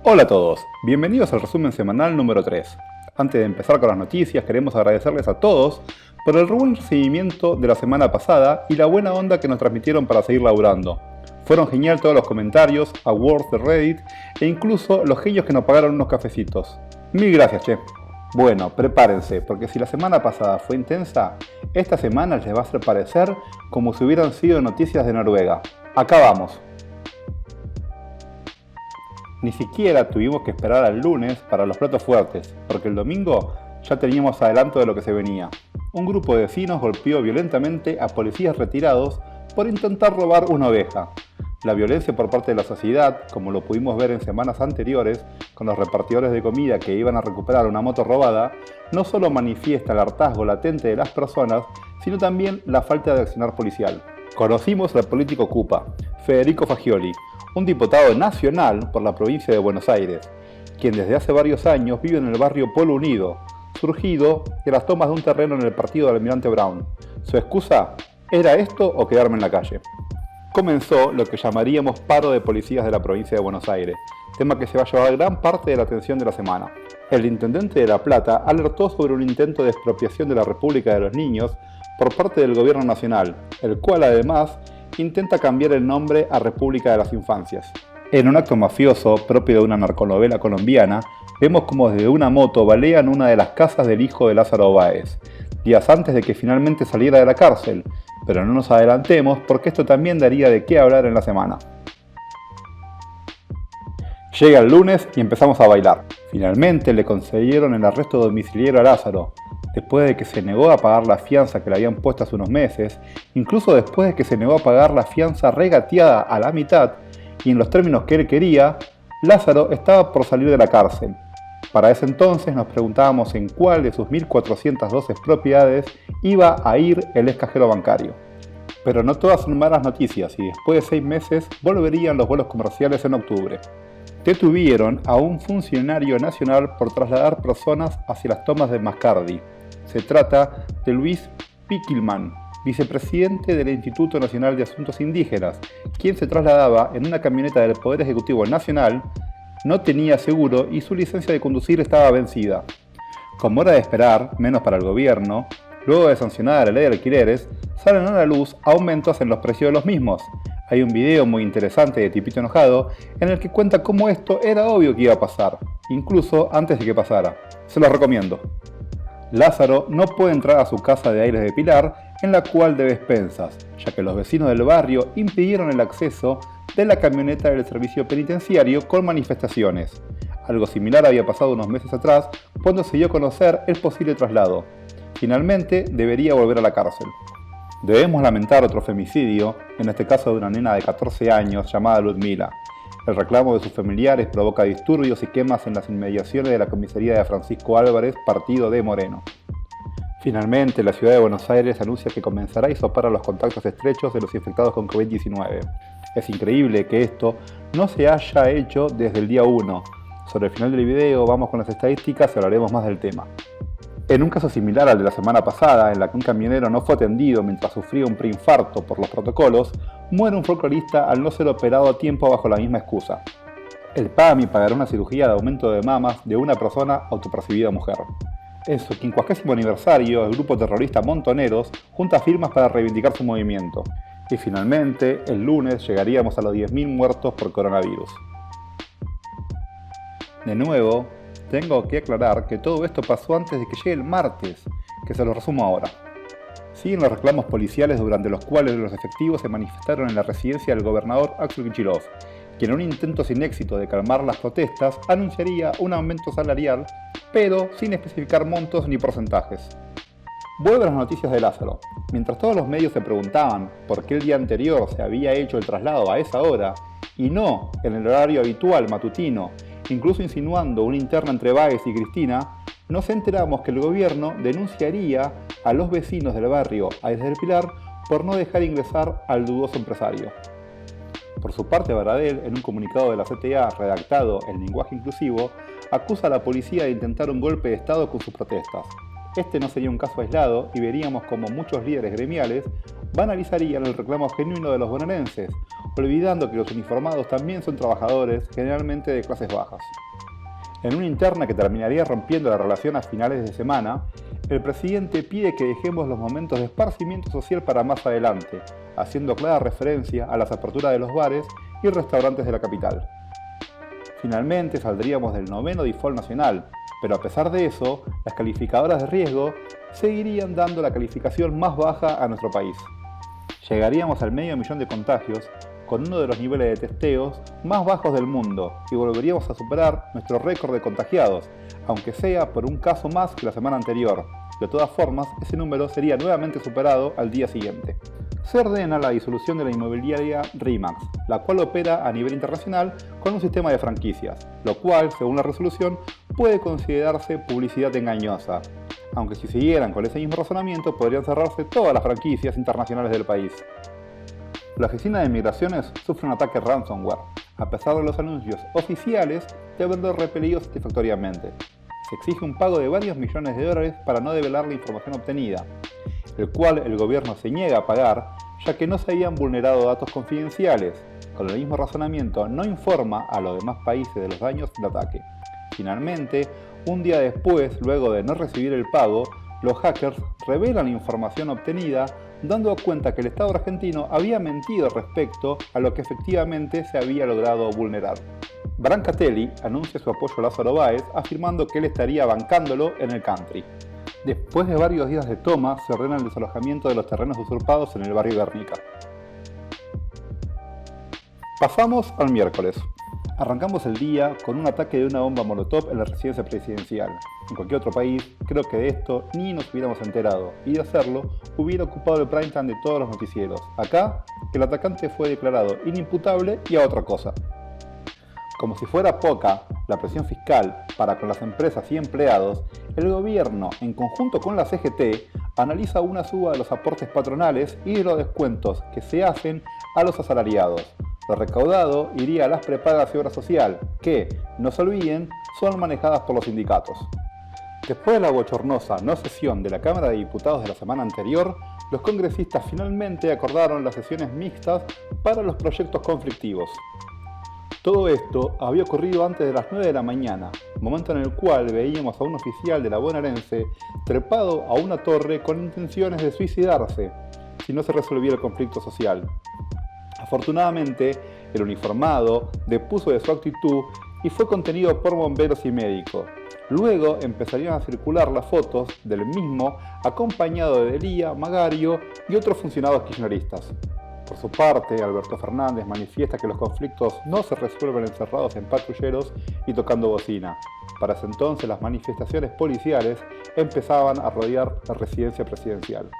Hola a todos, bienvenidos al resumen semanal número 3. Antes de empezar con las noticias, queremos agradecerles a todos por el buen recibimiento de la semana pasada y la buena onda que nos transmitieron para seguir laburando. Fueron genial todos los comentarios, awards de Reddit e incluso los genios que nos pagaron unos cafecitos. Mil gracias, che. Bueno, prepárense, porque si la semana pasada fue intensa, esta semana les va a hacer parecer como si hubieran sido noticias de Noruega. Acá vamos. Ni siquiera tuvimos que esperar al lunes para los platos fuertes, porque el domingo ya teníamos adelanto de lo que se venía. Un grupo de vecinos golpeó violentamente a policías retirados por intentar robar una oveja. La violencia por parte de la sociedad, como lo pudimos ver en semanas anteriores, con los repartidores de comida que iban a recuperar una moto robada, no solo manifiesta el hartazgo latente de las personas, sino también la falta de accionar policial. Conocimos al político Cupa, Federico Fagioli, un diputado nacional por la provincia de Buenos Aires, quien desde hace varios años vive en el barrio Polo Unido, surgido de las tomas de un terreno en el partido del Almirante Brown. Su excusa era esto o quedarme en la calle. Comenzó lo que llamaríamos paro de policías de la provincia de Buenos Aires, tema que se va a llevar gran parte de la atención de la semana. El intendente de La Plata alertó sobre un intento de expropiación de la República de los Niños por parte del gobierno nacional, el cual además intenta cambiar el nombre a República de las Infancias. En un acto mafioso propio de una narconovela colombiana, vemos como desde una moto balean una de las casas del hijo de Lázaro Báez, días antes de que finalmente saliera de la cárcel, pero no nos adelantemos porque esto también daría de qué hablar en la semana. Llega el lunes y empezamos a bailar. Finalmente le concedieron el arresto domiciliario a Lázaro, después de que se negó a pagar la fianza que le habían puesto hace unos meses, incluso después de que se negó a pagar la fianza regateada a la mitad y en los términos que él quería, Lázaro estaba por salir de la cárcel. Para ese entonces nos preguntábamos en cuál de sus 1.412 propiedades iba a ir el ex cajero bancario. Pero no todas son malas noticias y después de 6 meses volverían los vuelos comerciales en octubre. Detuvieron a un funcionario nacional por trasladar personas hacia las tomas de Mascardi. Se trata de Luis Pickelman, vicepresidente del Instituto Nacional de Asuntos Indígenas, quien se trasladaba en una camioneta del Poder Ejecutivo Nacional, no tenía seguro y su licencia de conducir estaba vencida. Como era de esperar, menos para el gobierno, luego de sancionar la ley de alquileres, salen a la luz aumentos en los precios de los mismos. Hay un video muy interesante de Tipito Enojado en el que cuenta cómo esto era obvio que iba a pasar, incluso antes de que pasara. Se los recomiendo. Lázaro no puede entrar a su casa de Aires de Pilar, en la cual debe expensas, ya que los vecinos del barrio impidieron el acceso de la camioneta del servicio penitenciario con manifestaciones. Algo similar había pasado unos meses atrás, cuando se dio a conocer el posible traslado. Finalmente, debería volver a la cárcel. Debemos lamentar otro femicidio, en este caso de una nena de 14 años llamada Ludmila. El reclamo de sus familiares provoca disturbios y quemas en las inmediaciones de la comisaría de Francisco Álvarez, partido de Moreno. Finalmente, la ciudad de Buenos Aires anuncia que comenzará a hisopar a los contactos estrechos de los infectados con COVID-19. Es increíble que esto no se haya hecho desde el día 1. Sobre el final del video vamos con las estadísticas y hablaremos más del tema. En un caso similar al de la semana pasada, en la que un camionero no fue atendido mientras sufría un preinfarto por los protocolos, muere un folclorista al no ser operado a tiempo bajo la misma excusa. El PAMI pagará una cirugía de aumento de mamas de una persona autopercibida mujer. En su 50º aniversario, el grupo terrorista Montoneros junta firmas para reivindicar su movimiento. Y finalmente, el lunes llegaríamos a los 10.000 muertos por coronavirus. De nuevo, tengo que aclarar que todo esto pasó antes de que llegue el martes, que se lo resumo ahora. Siguen los reclamos policiales durante los cuales los efectivos se manifestaron en la residencia del gobernador Axel Kicillof, quien en un intento sin éxito de calmar las protestas anunciaría un aumento salarial, pero sin especificar montos ni porcentajes. Vuelven las noticias de Lázaro. Mientras todos los medios se preguntaban por qué el día anterior se había hecho el traslado a esa hora y no en el horario habitual matutino, incluso insinuando una interna entre Báez y Cristina, nos enteramos que el gobierno denunciaría a los vecinos del barrio Aires del Pilar por no dejar ingresar al dudoso empresario. Por su parte, Baradel, en un comunicado de la CTA redactado en lenguaje inclusivo, acusa a la policía de intentar un golpe de Estado con sus protestas. Este no sería un caso aislado y veríamos como muchos líderes gremiales banalizarían el reclamo genuino de los bonaerenses, olvidando que los uniformados también son trabajadores, generalmente de clases bajas. En una interna que terminaría rompiendo la relación a finales de semana, el presidente pide que dejemos los momentos de esparcimiento social para más adelante, haciendo clara referencia a las aperturas de los bares y restaurantes de la capital. Finalmente saldríamos del noveno default nacional, pero a pesar de eso, las calificadoras de riesgo seguirían dando la calificación más baja a nuestro país. Llegaríamos al 500.000 de contagios, con uno de los niveles de testeos más bajos del mundo, y volveríamos a superar nuestro récord de contagiados, aunque sea por un caso más que la semana anterior. De todas formas, ese número sería nuevamente superado al día siguiente. Se ordena la disolución de la inmobiliaria RE/MAX, la cual opera a nivel internacional con un sistema de franquicias, lo cual, según la resolución, puede considerarse publicidad engañosa, aunque si siguieran con ese mismo razonamiento podrían cerrarse todas las franquicias internacionales del país. La Oficina de Migraciones sufre un ataque ransomware, a pesar de los anuncios oficiales de haberlo repelido satisfactoriamente. Se exige un pago de varios millones de dólares para no develar la información obtenida, el cual el gobierno se niega a pagar ya que no se habían vulnerado datos confidenciales. Con el mismo razonamiento no informa a los demás países de los daños del ataque. Finalmente, un día después, luego de no recibir el pago, los hackers revelan la información obtenida, dando cuenta que el Estado argentino había mentido respecto a lo que efectivamente se había logrado vulnerar. Brancatelli anuncia su apoyo a Lázaro Báez, afirmando que él estaría bancándolo en el country. Después de varios días de toma, se ordena el desalojamiento de los terrenos usurpados en el barrio Guernica. Pasamos al miércoles. Arrancamos el día con un ataque de una bomba molotov en la residencia presidencial. En cualquier otro país, creo que de esto ni nos hubiéramos enterado, y de hacerlo, hubiera ocupado el prime time de todos los noticieros. Acá, el atacante fue declarado inimputable y a otra cosa. Como si fuera poca la presión fiscal para con las empresas y empleados, el gobierno, en conjunto con la CGT, analiza una suba de los aportes patronales y de los descuentos que se hacen a los asalariados. Lo recaudado iría a las prepagas y obra social, que, no se olviden, son manejadas por los sindicatos. Después de la bochornosa no sesión de la Cámara de Diputados de la semana anterior, los congresistas finalmente acordaron las sesiones mixtas para los proyectos conflictivos. Todo esto había ocurrido antes de las 9 de la mañana, momento en el cual veíamos a un oficial de la bonaerense trepado a una torre con intenciones de suicidarse si no se resolvía el conflicto social. Afortunadamente, el uniformado depuso de su actitud y fue contenido por bomberos y médicos. Luego empezarían a circular las fotos del mismo acompañado de Delía, Magario y otros funcionarios kirchneristas. Por su parte, Alberto Fernández manifiesta que los conflictos no se resuelven encerrados en patrulleros y tocando bocina. Para ese entonces, las manifestaciones policiales empezaban a rodear la residencia presidencial.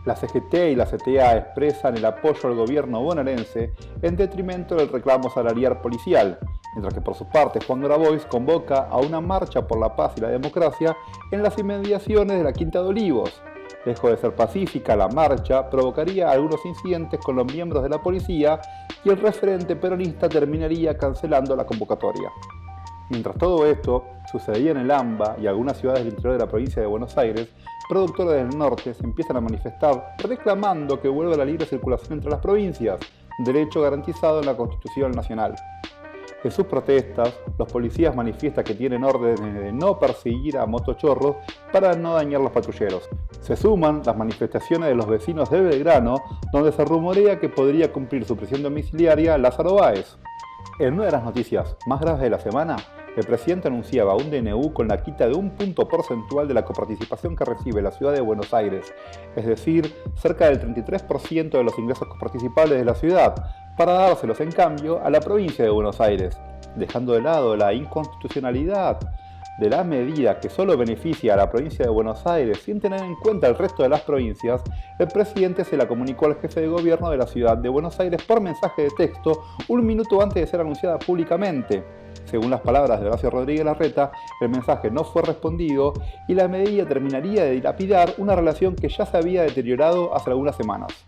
La CGT y la CTA expresan el apoyo al gobierno bonaerense en detrimento del reclamo salarial policial, mientras que por su parte Juan Grabois convoca a una marcha por la paz y la democracia en las inmediaciones de la Quinta de Olivos. Lejos de ser pacífica, la marcha provocaría algunos incidentes con los miembros de la policía y el referente peronista terminaría cancelando la convocatoria. Mientras todo esto sucedía en el AMBA y algunas ciudades del interior de la provincia de Buenos Aires, productores del norte se empiezan a manifestar reclamando que vuelva la libre circulación entre las provincias, derecho garantizado en la Constitución Nacional. En sus protestas, los policías manifiestan que tienen órdenes de no perseguir a motochorros para no dañar los patrulleros. Se suman las manifestaciones de los vecinos de Belgrano, donde se rumorea que podría cumplir su prisión domiciliaria Lázaro Báez. En una de las noticias más graves de la semana, el presidente anunciaba un DNU con la quita de un punto porcentual de la coparticipación que recibe la ciudad de Buenos Aires, es decir, cerca del 33% de los ingresos coparticipables de la ciudad, para dárselos en cambio a la provincia de Buenos Aires, dejando de lado la inconstitucionalidad de la medida que solo beneficia a la provincia de Buenos Aires sin tener en cuenta el resto de las provincias. El presidente se la comunicó al jefe de gobierno de la ciudad de Buenos Aires por mensaje de texto un minuto antes de ser anunciada públicamente. Según las palabras de Horacio Rodríguez Larreta, el mensaje no fue respondido y la medida terminaría de dilapidar una relación que ya se había deteriorado hace algunas semanas.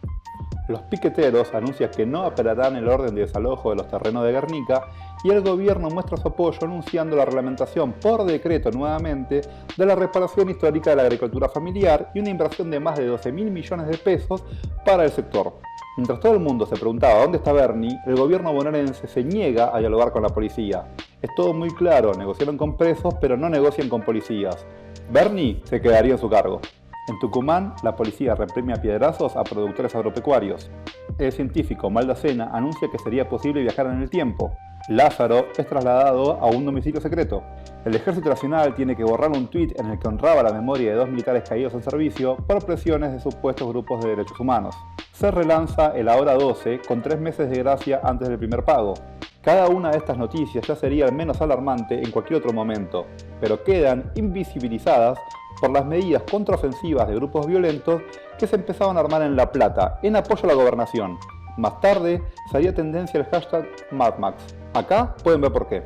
Los piqueteros anuncian que no apelarán el orden de desalojo de los terrenos de Guernica y el gobierno muestra su apoyo anunciando la reglamentación por decreto nuevamente de la reparación histórica de la agricultura familiar y una inversión de más de 12.000 millones de pesos para el sector. Mientras todo el mundo se preguntaba dónde está Bernie, el gobierno bonaerense se niega a dialogar con la policía. Es todo muy claro, negociaron con presos, pero no negocian con policías. Bernie se quedaría en su cargo. En Tucumán, la policía reprime a piedrazos a productores agropecuarios. El científico Maldacena anuncia que sería posible viajar en el tiempo. Lázaro es trasladado a un domicilio secreto. El Ejército Nacional tiene que borrar un tuit en el que honraba la memoria de 2 militares caídos en servicio por presiones de supuestos grupos de derechos humanos. Se relanza el Ahora 12 con 3 meses de gracia antes del primer pago. Cada una de estas noticias ya sería al menos alarmante en cualquier otro momento, pero quedan invisibilizadas por las medidas contraofensivas de grupos violentos que se empezaban a armar en La Plata, en apoyo a la gobernación. Más tarde se haría tendencia el hashtag MadMax. Acá pueden ver por qué.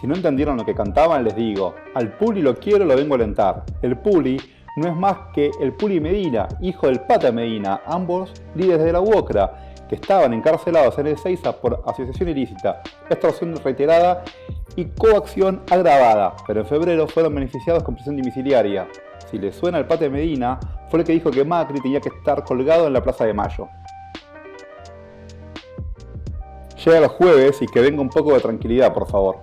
Si no entendieron lo que cantaban, les digo, al Puli lo quiero, lo vengo a alentar. El Puli no es más que el Puli Medina, hijo del Pata Medina, ambos líderes de la UOCRA, que estaban encarcelados en Ezeiza por asociación ilícita, extorsión reiterada y coacción agravada, pero en febrero fueron beneficiados con prisión domiciliaria. Si les suena el Pata Medina, fue el que dijo que Macri tenía que estar colgado en la Plaza de Mayo. Llega los jueves y que venga un poco de tranquilidad, por favor.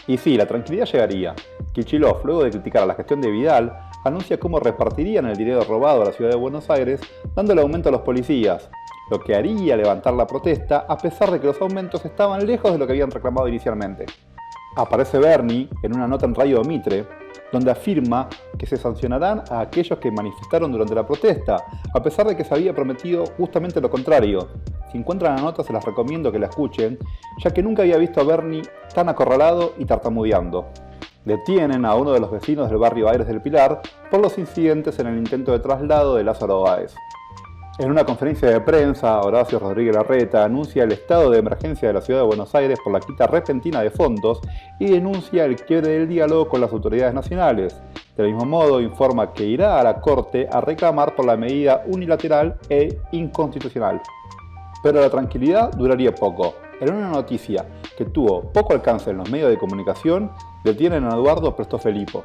Y sí, la tranquilidad llegaría. Kicillof, luego de criticar a la gestión de Vidal, anuncia cómo repartirían el dinero robado a la ciudad de Buenos Aires, dándole aumento a los policías, lo que haría levantar la protesta a pesar de que los aumentos estaban lejos de lo que habían reclamado inicialmente. Aparece Bernie en una nota en Radio Mitre, donde afirma que se sancionarán a aquellos que manifestaron durante la protesta, a pesar de que se había prometido justamente lo contrario. Si encuentran la nota se las recomiendo que la escuchen, ya que nunca había visto a Bernie tan acorralado y tartamudeando. Detienen a uno de los vecinos del barrio Aires del Pilar por los incidentes en el intento de traslado de Lázaro Báez. En una conferencia de prensa, Horacio Rodríguez Larreta anuncia el estado de emergencia de la ciudad de Buenos Aires por la quita repentina de fondos y denuncia el quiebre del diálogo con las autoridades nacionales. Del mismo modo, informa que irá a la Corte a reclamar por la medida unilateral e inconstitucional. Pero la tranquilidad duraría poco. En una noticia que tuvo poco alcance en los medios de comunicación, detienen a Eduardo Prestofelipo,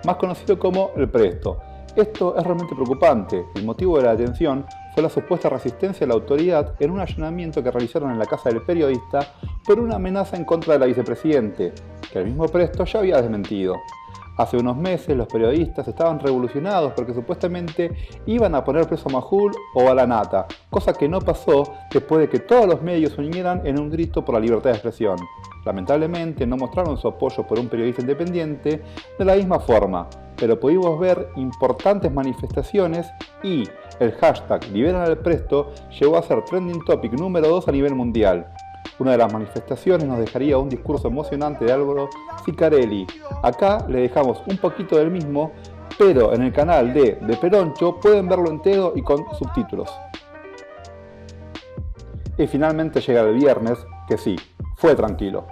más conocido como El Presto. Esto es realmente preocupante. El motivo de la detención fue la supuesta resistencia de la autoridad en un allanamiento que realizaron en la casa del periodista por una amenaza en contra de la vicepresidente, que el mismo Presto ya había desmentido. Hace unos meses los periodistas estaban revolucionados porque supuestamente iban a poner preso a Majul o a la Nata, cosa que no pasó después de que todos los medios se unieran en un grito por la libertad de expresión. Lamentablemente no mostraron su apoyo por un periodista independiente de la misma forma, pero pudimos ver importantes manifestaciones y el hashtag Liberan al Presto llegó a ser trending topic número 2 a nivel mundial. Una de las manifestaciones nos dejaría un discurso emocionante de Álvaro Ciccarelli. Acá le dejamos un poquito del mismo, pero en el canal de Peroncho pueden verlo entero y con subtítulos. Y finalmente llega el viernes, que sí, fue tranquilo.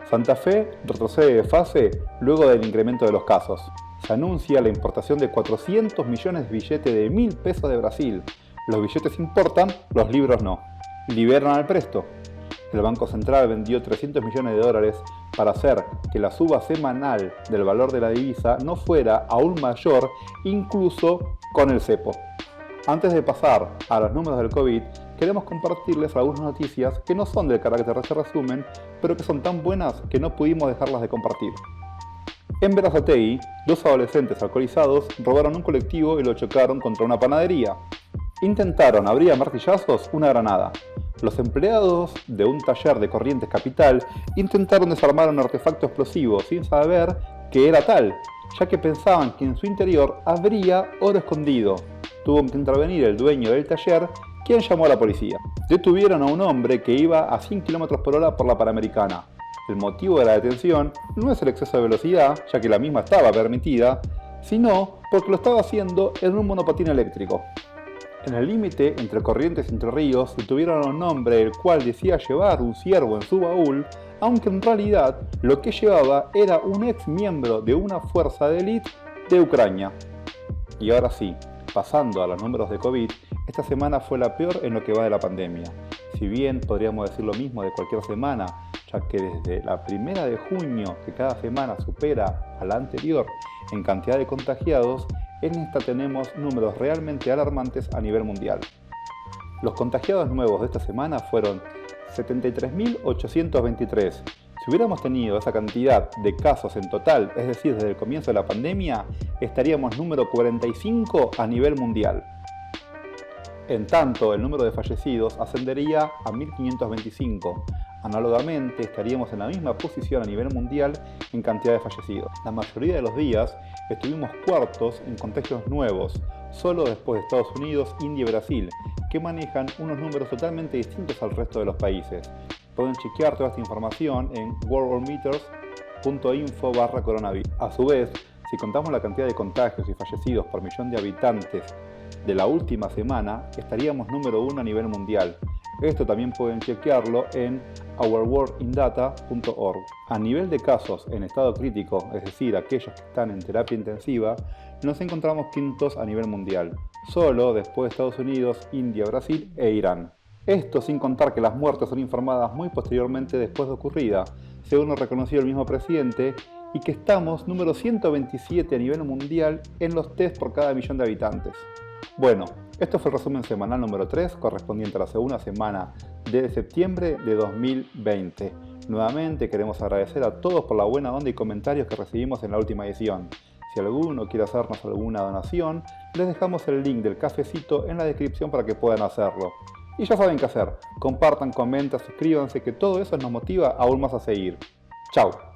Santa Fe retrocede de fase luego del incremento de los casos. Se anuncia la importación de 400 millones de billetes de 1.000 pesos de Brasil. Los billetes importan, los libros no. Liberan al Presto. El Banco Central vendió 300 millones de dólares para hacer que la suba semanal del valor de la divisa no fuera aún mayor, incluso con el cepo. Antes de pasar a los números del COVID, queremos compartirles algunas noticias que no son del carácter de ese resumen, pero que son tan buenas que no pudimos dejarlas de compartir. En Berazategui, 2 adolescentes alcoholizados robaron un colectivo y lo chocaron contra una panadería. Intentaron abrir a martillazos una granada. Los empleados de un taller de Corrientes Capital intentaron desarmar un artefacto explosivo sin saber que era tal, ya que pensaban que en su interior habría oro escondido. Tuvo que intervenir el dueño del taller, quien llamó a la policía. Detuvieron a un hombre que iba a 100 km por hora por la Panamericana. El motivo de la detención no es el exceso de velocidad, ya que la misma estaba permitida, sino porque lo estaba haciendo en un monopatín eléctrico. En el límite entre Corrientes y Entre Ríos detuvieron a un hombre el cual decía llevar un ciervo en su baúl, aunque en realidad lo que llevaba era un ex miembro de una fuerza de élite de Ucrania. Y ahora sí, pasando a los números de COVID, esta semana fue la peor en lo que va de la pandemia. Si bien podríamos decir lo mismo de cualquier semana, ya que desde la 1 de junio, que cada semana supera a la anterior en cantidad de contagiados, en esta tenemos números realmente alarmantes a nivel mundial. Los contagiados nuevos de esta semana fueron 73.823. Si hubiéramos tenido esa cantidad de casos en total, es decir, desde el comienzo de la pandemia, estaríamos número 45 a nivel mundial. En tanto, el número de fallecidos ascendería a 1.525. Análogamente, estaríamos en la misma posición a nivel mundial en cantidad de fallecidos. La mayoría de los días estuvimos cuartos en contagios nuevos, solo después de Estados Unidos, India y Brasil, que manejan unos números totalmente distintos al resto de los países. Pueden chequear toda esta información en worldworldmeters.info/coronavirus. A su vez, si contamos la cantidad de contagios y fallecidos por millón de habitantes de la última semana, estaríamos número 1 a nivel mundial. Esto también pueden chequearlo en ourworldindata.org. A nivel de casos en estado crítico, es decir, aquellos que están en terapia intensiva, nos encontramos quintos a nivel mundial, solo después de Estados Unidos, India, Brasil e Irán. Esto sin contar que las muertes son informadas muy posteriormente después de ocurrida, según lo reconoció el mismo presidente, y que estamos número 127 a nivel mundial en los test por cada millón de habitantes. Bueno, esto fue el resumen semanal número 3, correspondiente a la segunda semana de septiembre de 2020. Nuevamente queremos agradecer a todos por la buena onda y comentarios que recibimos en la última edición. Si alguno quiere hacernos alguna donación, les dejamos el link del cafecito en la descripción para que puedan hacerlo. Y ya saben qué hacer, compartan, comenten, suscríbanse, que todo eso nos motiva aún más a seguir. ¡Chao!